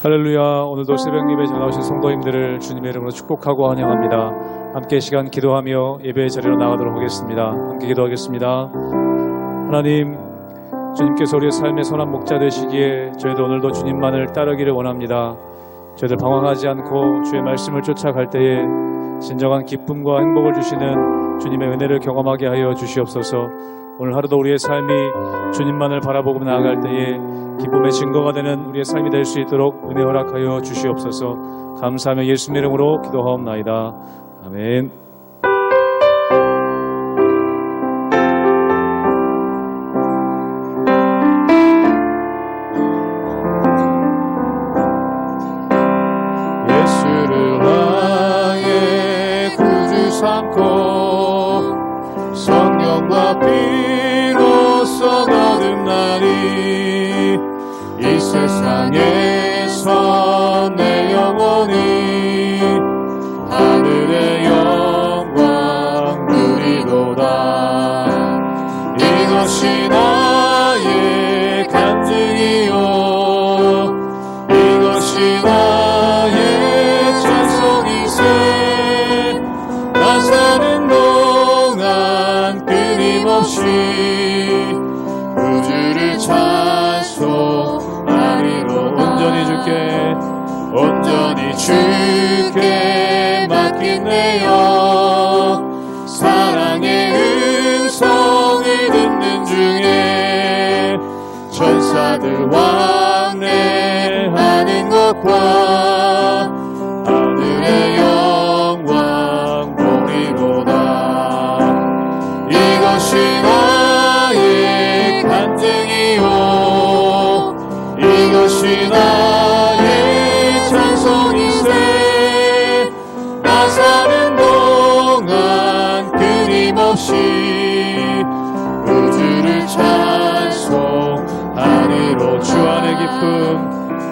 할렐루야. 오늘도 새벽 예배에 나오신 성도님들을 주님의 이름으로 축복하고 환영합니다. 함께 시간 기도하며 예배의 자리로 나가도록 하겠습니다. 함께 기도하겠습니다. 하나님, 주님께서 우리의 삶의 선한 목자 되시기에 저희도 오늘도 주님만을 따르기를 원합니다. 저희들 방황하지 않고 주의 말씀을 쫓아갈 때에 진정한 기쁨과 행복을 주시는 주님의 은혜를 경험하게 하여 주시옵소서. 오늘 하루도 우리의 삶이 주님만을 바라보고 나아갈 때에 기쁨의 증거가 되는 우리의 삶이 될 수 있도록 은혜 허락하여 주시옵소서. 감사하며 예수님의 이름으로 기도하옵나이다. 아멘. 예수를 나의 구주 삼고 성령과 피로써 거듭나니 이 세상에서 내 영혼이 하늘의 영광 누리도다. 이것이 나의 간증이요, 이것이 나의 찬송이세. 나 사는 동안 끊임없이 구주를 찬송하리로. 온전히 주께 맡기네요. 사랑의 음성을 듣는 중에 천사들 왕래하는 것과 하늘의 영광 보리로다. 이것이 나의 간증이요, 이것이 나의 찬송이세. 나 사는 동안 끊임없이 구주를 찬송하리로.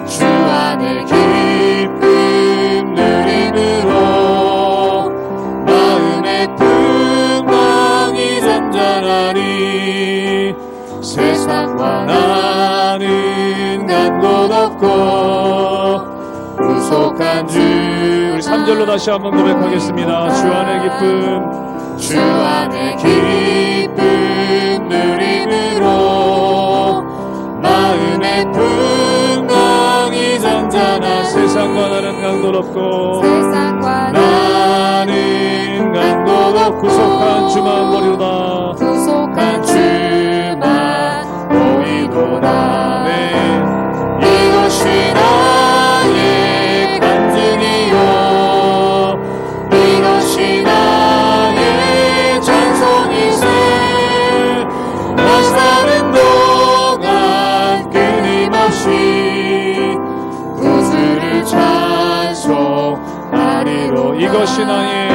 주 안의 기쁨 누림으로 마음의 풍랑이 잔잔하니 세상과 나는 간 곳 없고 구속한 주. 우리 3절로 다시 한번 고백하겠습니다. 주 안의 기쁨 누림으로 마음의 풍랑이 잔잔한 세상과 나는 간 곳 없고 나는 간 곳 없고 구속한 주만 보리로다. 구속한 주만 보이도다. 네. 이것이 나의 간증이요, 이것이 나의 찬송이세. 나 사는 동안 끊임없이 구주를 찬송하리로. 이것이 나의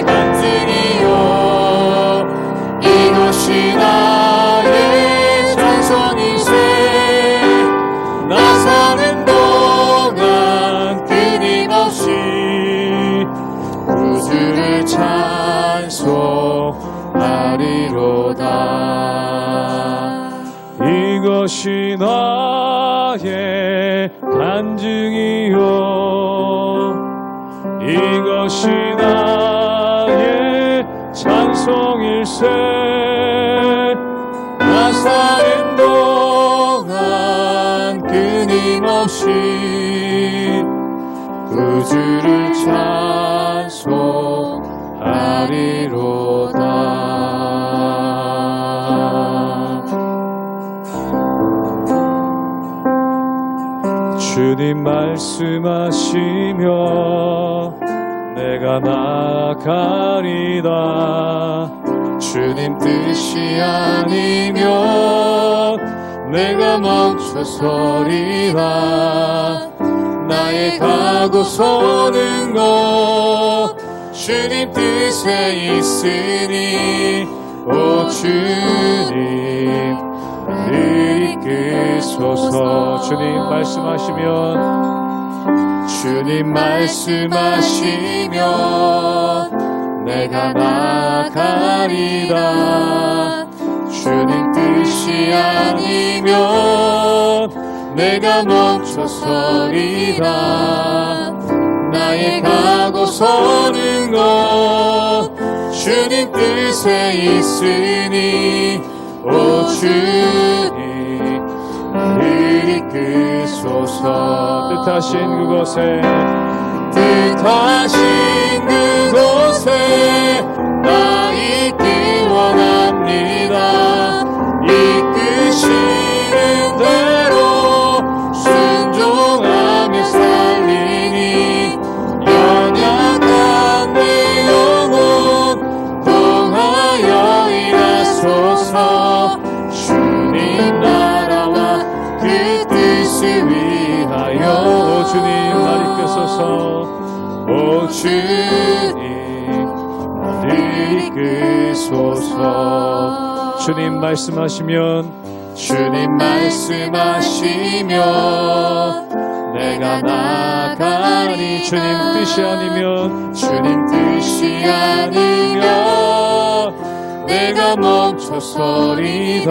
간증이요, 이것이 나의 찬송이세. 나 사는 동안 끊임없이 구주를 찬송하리로다. 이것이 나의 간증이요, 이것이 나의 찬송일세. 나 사는 동안 끊임없이 구주를 찬송하리로다. 주님 말씀하시며 내가 나가리다. 주님 뜻이 아니면 내가 멈춰서리라. 나의 가고 서는 것 주님 뜻에 있으니 오 주님 늘 이끄소서. 주님 말씀하시면 내가 나가리다. 주님 뜻이 아니면 내가 멈춰서리라. 나의 가고 서는 것 주님 뜻에 있으니 오 주님 나를 이끄소서. 뜻하신 그곳에 나 있기 원합니다. 이끄시는 대로 순종하며 살리니 연약한 내 영혼 통하여 일하소서. 주님 나라와 그 뜻을 위하여 오 주님 날 이끄소서. 오 주님 나를 이끄소서. 주님 말씀하시면 내가 나가니. 주님 뜻이 아니면 내가 멈춰서리라.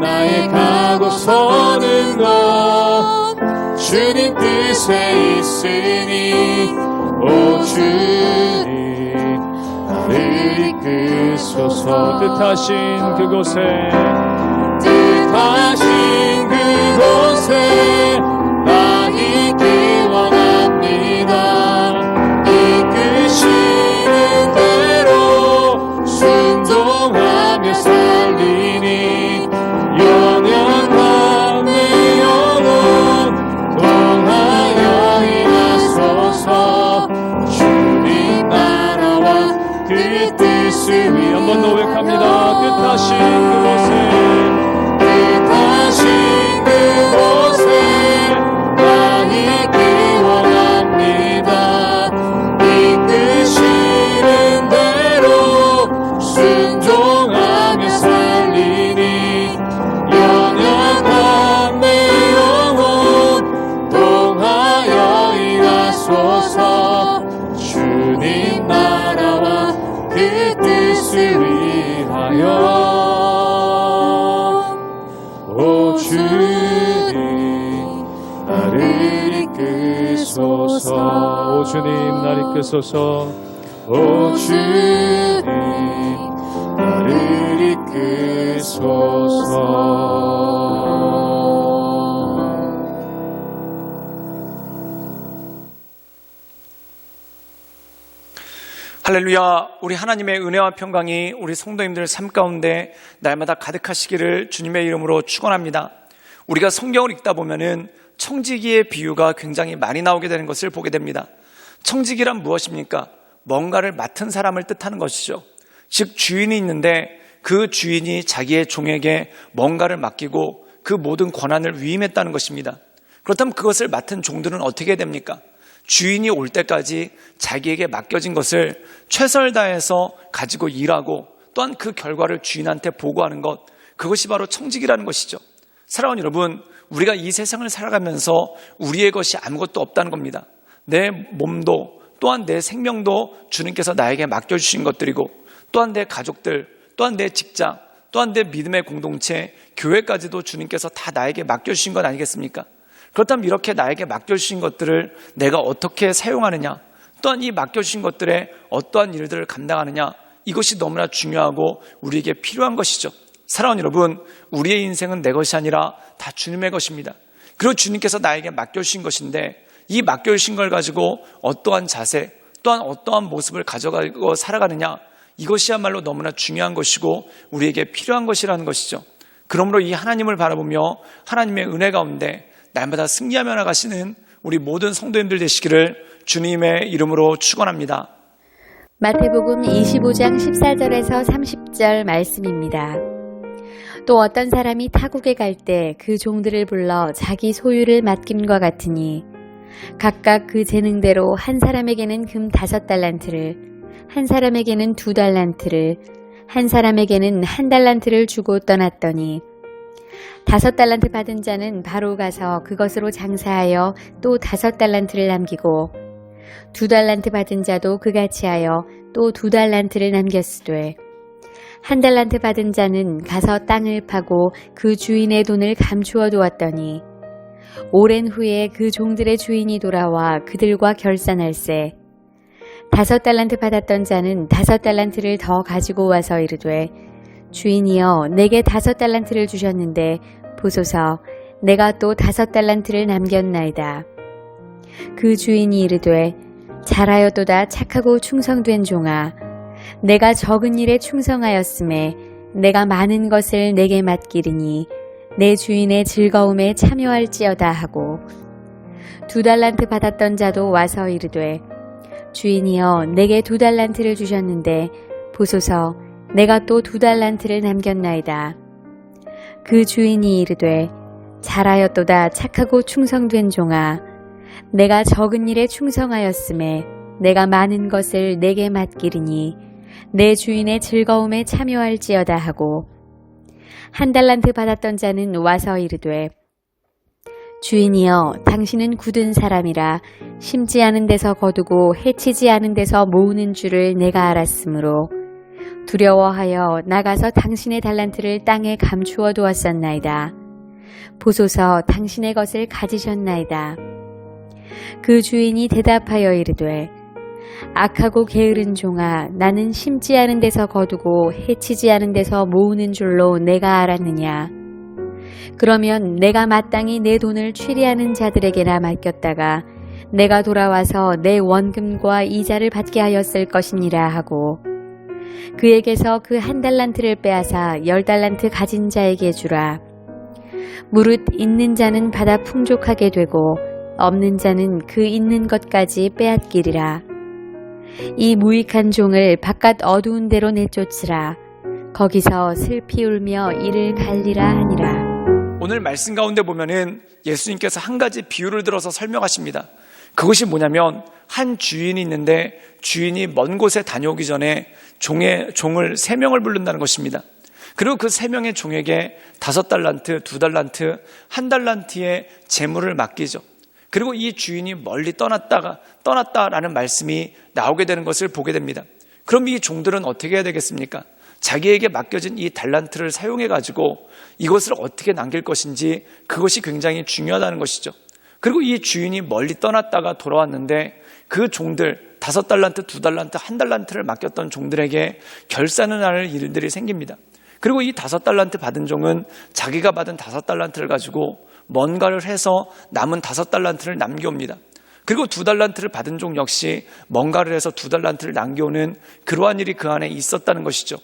나의 가고 서는 것 주님 뜻에 있으니 오 주님 나를 이끄소서. 뜻하신 그곳에 나 있기 원합니다. 이끄시는 대로 순종하며 살리니 연약한 내 영혼 통하여 일하소서. 주님 나라와 그 뜻을 위하여. 한 번 더 고백합니다. 뜻하신 그곳에 나 있기 원합니다. 이끄시는 대로 순종하며 살리니 연약한 내 영혼 통하여 일하소서. 주님 나라와 그 뜻을 위하여 오 주님 나를 이끄소서. 오 주님 날 이끄소서. 오 주님 나를 이끄소서. 할렐루야. 우리 하나님의 은혜와 평강이 우리 성도님들 삶 가운데 날마다 가득하시기를 주님의 이름으로 축원합니다. 우리가 성경을 읽다 보면은 청지기의 비유가 굉장히 많이 나오게 되는 것을 보게 됩니다. 청지기란 무엇입니까? 뭔가를 맡은 사람을 뜻하는 것이죠. 즉 주인이 있는데 그 주인이 자기의 종에게 뭔가를 맡기고 그 모든 권한을 위임했다는 것입니다. 그렇다면 그것을 맡은 종들은 어떻게 됩니까? 주인이 올 때까지 자기에게 맡겨진 것을 최선을 다해서 가지고 일하고 또한 그 결과를 주인한테 보고하는 것, 그것이 바로 청지기라는 것이죠. 사랑하는 여러분, 우리가 이 세상을 살아가면서 우리의 것이 아무것도 없다는 겁니다. 내 몸도 또한 내 생명도 주님께서 나에게 맡겨주신 것들이고, 또한 내 가족들, 또한 내 직장, 또한 내 믿음의 공동체, 교회까지도 주님께서 다 나에게 맡겨주신 것 아니겠습니까? 그렇다면 이렇게 나에게 맡겨주신 것들을 내가 어떻게 사용하느냐, 또한 이 맡겨주신 것들에 어떠한 일들을 감당하느냐, 이것이 너무나 중요하고 우리에게 필요한 것이죠. 사랑하는 여러분, 우리의 인생은 내 것이 아니라 다 주님의 것입니다. 그리고 주님께서 나에게 맡겨주신 것인데, 이 맡겨주신 걸 가지고 어떠한 자세, 또한 어떠한 모습을 가져가고 살아가느냐, 이것이야말로 너무나 중요한 것이고 우리에게 필요한 것이라는 것이죠. 그러므로 이 하나님을 바라보며 하나님의 은혜 가운데 날마다 승리하며 나가시는 우리 모든 성도님들 되시기를 주님의 이름으로 축원합니다. 마태복음 25장 14절에서 30절 말씀입니다. 또 어떤 사람이 타국에 갈 때 그 종들을 불러 자기 소유를 맡김과 같으니 각각 그 재능대로 한 사람에게는 금 5달란트를, 한 사람에게는 2달란트를, 한 사람에게는 1달란트를 주고 떠났더니 5달란트 받은 자는 바로 가서 그것으로 장사하여 또 5달란트를 남기고 2달란트 받은 자도 그같이 하여 또 2달란트를 남겼으되 한 달란트 받은 자는 가서 땅을 파고 그 주인의 돈을 감추어 두었더니 오랜 후에 그 종들의 주인이 돌아와 그들과 결산할세. 5달란트 받았던 자는 5달란트를 더 가지고 와서 이르되 주인이여 내게 5달란트를 주셨는데 보소서 내가 또 5달란트를 남겼나이다. 그 주인이 이르되 잘하였도다 착하고 충성된 종아 내가 적은 일에 충성하였음에 내가 많은 것을 내게 맡기리니 내 주인의 즐거움에 참여할지어다 하고 2달란트 받았던 자도 와서 이르되 주인이여 내게 2달란트를 주셨는데 보소서 내가 또 2달란트를 남겼나이다. 그 주인이 이르되 잘하였도다 착하고 충성된 종아 내가 적은 일에 충성하였음에 내가 많은 것을 내게 맡기리니 내 주인의 즐거움에 참여할지어다 하고 1달란트 받았던 자는 와서 이르되 주인이여 당신은 굳은 사람이라 심지 않은 데서 거두고 해치지 않은 데서 모으는 줄을 내가 알았으므로 두려워하여 나가서 당신의 달란트를 땅에 감추어 두었었나이다. 보소서 당신의 것을 가지셨나이다. 그 주인이 대답하여 이르되 악하고 게으른 종아 나는 심지 않은 데서 거두고 해치지 않은 데서 모으는 줄로 내가 알았느냐. 그러면 내가 마땅히 내 돈을 취리하는 자들에게나 맡겼다가 내가 돌아와서 내 원금과 이자를 받게 하였을 것이니라 하고 그에게서 그 1달란트를 빼앗아 10달란트 가진 자에게 주라. 무릇 있는 자는 받아 풍족하게 되고 없는 자는 그 있는 것까지 빼앗기리라. 이 무익한 종을 바깥 어두운 데로 내쫓으라. 거기서 슬피 울며 이를 갈리라 하니라. 오늘 말씀 가운데 보면은 예수님께서 한 가지 비유를 들어서 설명하십니다. 그것이 뭐냐면 한 주인이 있는데 주인이 먼 곳에 다녀오기 전에 종을 3명을 부른다는 것입니다. 그리고 그 3명의 종에게 5달란트, 2달란트, 1달란트의 재물을 맡기죠. 그리고 이 주인이 멀리 떠났다라는 말씀이 나오게 되는 것을 보게 됩니다. 그럼 이 종들은 어떻게 해야 되겠습니까? 자기에게 맡겨진 이 달란트를 사용해가지고 이것을 어떻게 남길 것인지 그것이 굉장히 중요하다는 것이죠. 그리고 이 주인이 멀리 떠났다가 돌아왔는데 그 종들 5달란트, 2달란트, 1달란트를 맡겼던 종들에게 결산을 하는 일들이 생깁니다. 그리고 이 5달란트 받은 종은 자기가 받은 5달란트를 가지고 뭔가를 해서 남은 5달란트를 남겨옵니다. 그리고 2달란트를 받은 종 역시 뭔가를 해서 2달란트를 남겨오는 그러한 일이 그 안에 있었다는 것이죠.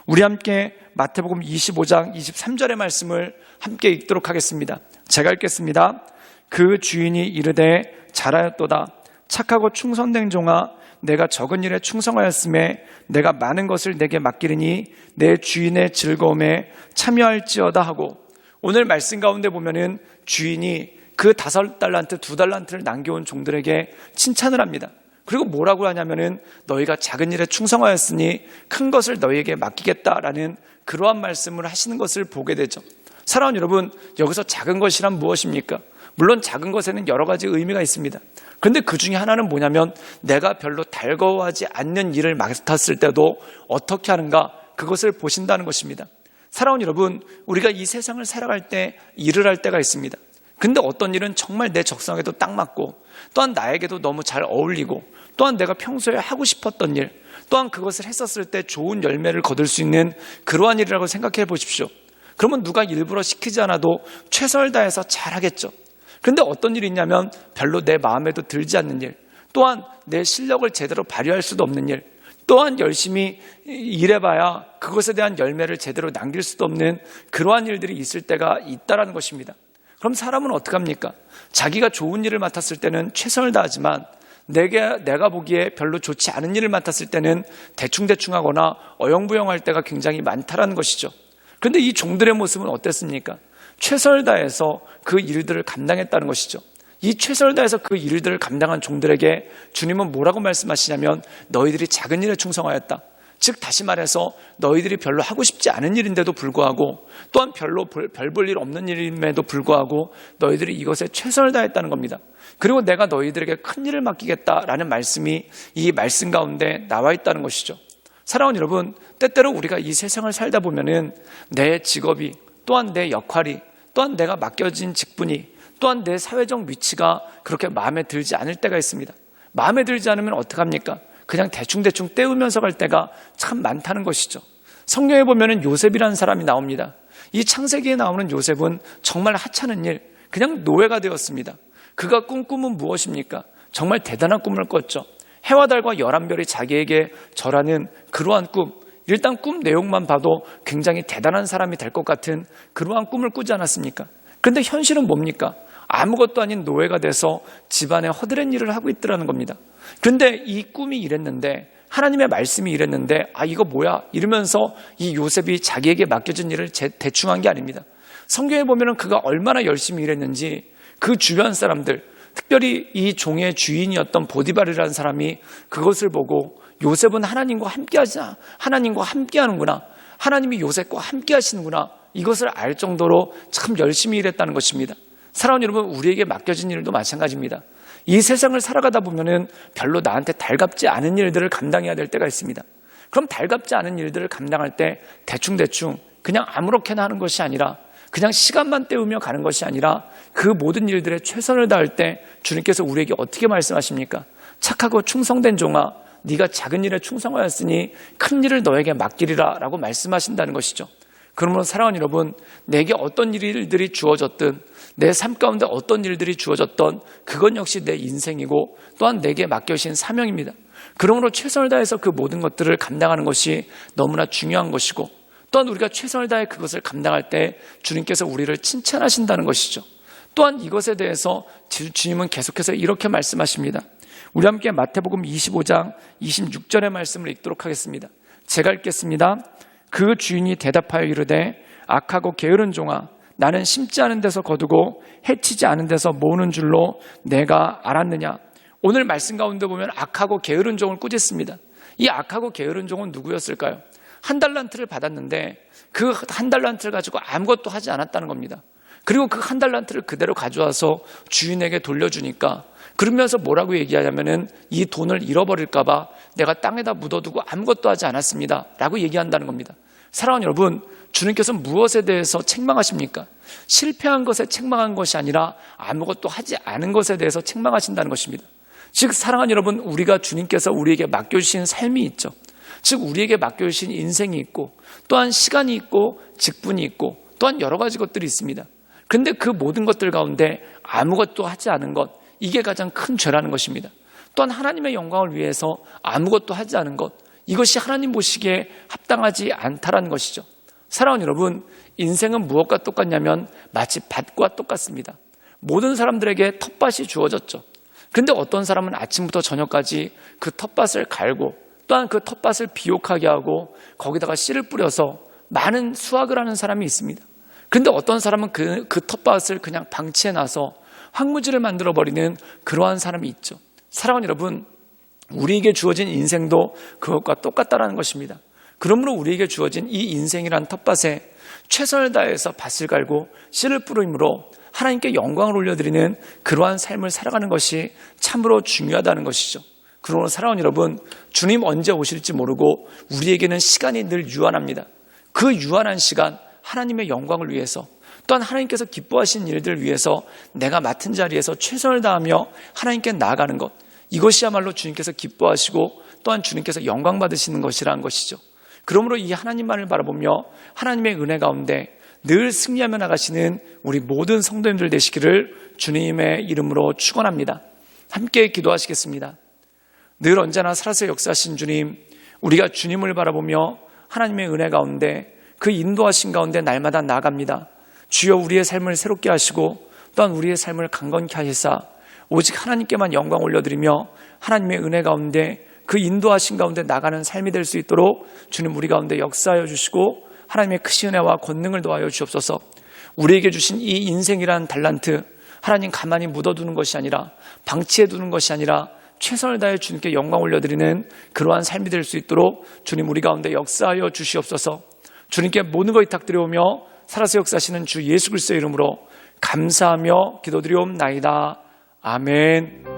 우리 함께 마태복음 25장 23절의 말씀을 함께 읽도록 하겠습니다. 제가 읽겠습니다. 그 주인이 이르되 잘하였도다 착하고 충성된 종아 내가 적은 일에 충성하였음에 내가 많은 것을 내게 맡기리니 내 주인의 즐거움에 참여할지어다 하고 오늘 말씀 가운데 보면은 주인이 그 5달란트, 2달란트를 남겨온 종들에게 칭찬을 합니다. 그리고 뭐라고 하냐면은 너희가 작은 일에 충성하였으니 큰 것을 너희에게 맡기겠다라는 그러한 말씀을 하시는 것을 보게 되죠. 사랑하는 여러분, 여기서 작은 것이란 무엇입니까? 물론 작은 것에는 여러 가지 의미가 있습니다. 그런데 그 중에 하나는 뭐냐면 내가 별로 달거워하지 않는 일을 맡았을 때도 어떻게 하는가 그것을 보신다는 것입니다. 사랑하는 여러분, 우리가 이 세상을 살아갈 때 일을 할 때가 있습니다. 근데 어떤 일은 정말 내 적성에도 딱 맞고 또한 나에게도 너무 잘 어울리고 또한 내가 평소에 하고 싶었던 일 또한 그것을 했었을 때 좋은 열매를 거둘 수 있는 그러한 일이라고 생각해 보십시오. 그러면 누가 일부러 시키지 않아도 최선을 다해서 잘하겠죠. 그런데 어떤 일이 있냐면 별로 내 마음에도 들지 않는 일 또한 내 실력을 제대로 발휘할 수도 없는 일 또한 열심히 일해봐야 그것에 대한 열매를 제대로 남길 수도 없는 그러한 일들이 있을 때가 있다는 것입니다. 그럼 사람은 어떻게 합니까? 자기가 좋은 일을 맡았을 때는 최선을 다하지만 내가 보기에 별로 좋지 않은 일을 맡았을 때는 대충대충 하거나 어영부영할 때가 굉장히 많다라는 것이죠. 그런데 이 종들의 모습은 어땠습니까? 최선을 다해서 그 일들을 감당했다는 것이죠. 이 최선을 다해서 그 일들을 감당한 종들에게 주님은 뭐라고 말씀하시냐면 너희들이 작은 일에 충성하였다. 즉 다시 말해서 너희들이 별로 하고 싶지 않은 일인데도 불구하고 또한 별로 별 볼 일 없는 일임에도 불구하고 너희들이 이것에 최선을 다했다는 겁니다. 그리고 내가 너희들에게 큰 일을 맡기겠다라는 말씀이 이 말씀 가운데 나와 있다는 것이죠. 사랑하는 여러분, 때때로 우리가 이 세상을 살다 보면은 내 직업이, 또한 내 역할이, 또한 내가 맡겨진 직분이, 또한 내 사회적 위치가 그렇게 마음에 들지 않을 때가 있습니다. 마음에 들지 않으면 어떡합니까? 그냥 대충대충 때우면서 갈 때가 참 많다는 것이죠. 성경에 보면은 요셉이라는 사람이 나옵니다. 이 창세기에 나오는 요셉은 정말 하찮은 일, 그냥 노예가 되었습니다. 그가 꾼 꿈은 무엇입니까? 정말 대단한 꿈을 꿨죠. 해와 달과 11별이 자기에게 절하는 그러한 꿈, 일단 꿈 내용만 봐도 굉장히 대단한 사람이 될 것 같은 그러한 꿈을 꾸지 않았습니까? 그런데 현실은 뭡니까? 아무것도 아닌 노예가 돼서 집안에 허드렛 일을 하고 있더라는 겁니다. 그런데 이 꿈이 이랬는데, 하나님의 말씀이 이랬는데, 이거 뭐야? 이러면서 이 요셉이 자기에게 맡겨진 일을 대충 한 게 아닙니다. 성경에 보면 그가 얼마나 열심히 일했는지 그 주변 사람들, 특별히 이 종의 주인이었던 보디발이라는 사람이 그것을 보고 요셉은 하나님과 함께하는구나, 하나님이 요셉과 함께 하시는구나, 이것을 알 정도로 참 열심히 일했다는 것입니다. 사랑하는 여러분, 우리에게 맡겨진 일도 마찬가지입니다. 이 세상을 살아가다 보면은 별로 나한테 달갑지 않은 일들을 감당해야 될 때가 있습니다. 그럼 달갑지 않은 일들을 감당할 때 대충대충 그냥 아무렇게나 하는 것이 아니라, 그냥 시간만 때우며 가는 것이 아니라 그 모든 일들에 최선을 다할 때 주님께서 우리에게 어떻게 말씀하십니까? 착하고 충성된 종아, 네가 작은 일에 충성하였으니 큰 일을 너에게 맡기리라 라고 말씀하신다는 것이죠. 그러므로 사랑하는 여러분, 내게 어떤 일들이 주어졌든, 내 삶 가운데 어떤 일들이 주어졌던 그건 역시 내 인생이고 또한 내게 맡겨주신 사명입니다. 그러므로 최선을 다해서 그 모든 것들을 감당하는 것이 너무나 중요한 것이고, 또한 우리가 최선을 다해 그것을 감당할 때 주님께서 우리를 칭찬하신다는 것이죠. 또한 이것에 대해서 주님은 계속해서 이렇게 말씀하십니다. 우리 함께 마태복음 25장 26절의 말씀을 읽도록 하겠습니다. 제가 읽겠습니다. 그 주인이 대답하여 이르되 악하고 게으른 종아, 나는 심지 않은 데서 거두고 해치지 않은 데서 모으는 줄로 내가 알았느냐. 오늘 말씀 가운데 보면 악하고 게으른 종을 꾸짖습니다. 이 악하고 게으른 종은 누구였을까요? 1달란트를 받았는데 그 1달란트를 가지고 아무것도 하지 않았다는 겁니다. 그리고 그 1달란트를 그대로 가져와서 주인에게 돌려주니까, 그러면서 뭐라고 얘기하냐면은 이 돈을 잃어버릴까 봐 내가 땅에다 묻어두고 아무것도 하지 않았습니다 라고 얘기한다는 겁니다. 사랑하는 여러분, 주님께서 무엇에 대해서 책망하십니까? 실패한 것에 책망한 것이 아니라 아무것도 하지 않은 것에 대해서 책망하신다는 것입니다. 즉 사랑하는 여러분, 우리가 주님께서 우리에게 맡겨주신 삶이 있죠. 즉 우리에게 맡겨주신 인생이 있고, 또한 시간이 있고 직분이 있고, 또한 여러 가지 것들이 있습니다. 그런데 그 모든 것들 가운데 아무것도 하지 않은 것, 이게 가장 큰 죄라는 것입니다. 또한 하나님의 영광을 위해서 아무것도 하지 않은 것, 이것이 하나님 보시기에 합당하지 않다라는 것이죠. 사랑하는 여러분, 인생은 무엇과 똑같냐면 마치 밭과 똑같습니다. 모든 사람들에게 텃밭이 주어졌죠. 그런데 어떤 사람은 아침부터 저녁까지 그 텃밭을 갈고, 또한 그 텃밭을 비옥하게 하고 거기다가 씨를 뿌려서 많은 수확을 하는 사람이 있습니다. 그런데 어떤 사람은 그 텃밭을 그냥 방치해놔서 황무지를 만들어버리는 그러한 사람이 있죠. 사랑하는 여러분, 우리에게 주어진 인생도 그것과 똑같다라는 것입니다. 그러므로 우리에게 주어진 이 인생이란 텃밭에 최선을 다해서 밭을 갈고 씨를 뿌림으로 하나님께 영광을 올려드리는 그러한 삶을 살아가는 것이 참으로 중요하다는 것이죠. 그러므로 사랑하는 여러분, 주님 언제 오실지 모르고 우리에게는 시간이 늘 유한합니다. 그 유한한 시간, 하나님의 영광을 위해서, 또한 하나님께서 기뻐하시는 일들을 위해서 내가 맡은 자리에서 최선을 다하며 하나님께 나아가는 것, 이것이야말로 주님께서 기뻐하시고 또한 주님께서 영광 받으시는 것이라는 것이죠. 그러므로 이 하나님만을 바라보며 하나님의 은혜 가운데 늘 승리하며 나가시는 우리 모든 성도님들 되시기를 주님의 이름으로 축원합니다. 함께 기도하시겠습니다. 늘 언제나 살아서 역사하신 주님, 우리가 주님을 바라보며 하나님의 은혜 가운데 그 인도하신 가운데 날마다 나아갑니다. 주여, 우리의 삶을 새롭게 하시고 또한 우리의 삶을 강건케 하시사 오직 하나님께만 영광 올려드리며 하나님의 은혜 가운데 그 인도하신 가운데 나가는 삶이 될 수 있도록 주님 우리 가운데 역사하여 주시고 하나님의 크신 은혜와 권능을 더하여 주옵소서. 우리에게 주신 이 인생이란 달란트, 하나님 가만히 묻어두는 것이 아니라, 방치해두는 것이 아니라 최선을 다해 주님께 영광 올려드리는 그러한 삶이 될 수 있도록 주님 우리 가운데 역사하여 주시옵소서. 주님께 모든 것 위탁드려오며 살아서 역사하시는 주 예수 그리스도의 이름으로 감사하며 기도드리옵나이다. 아멘.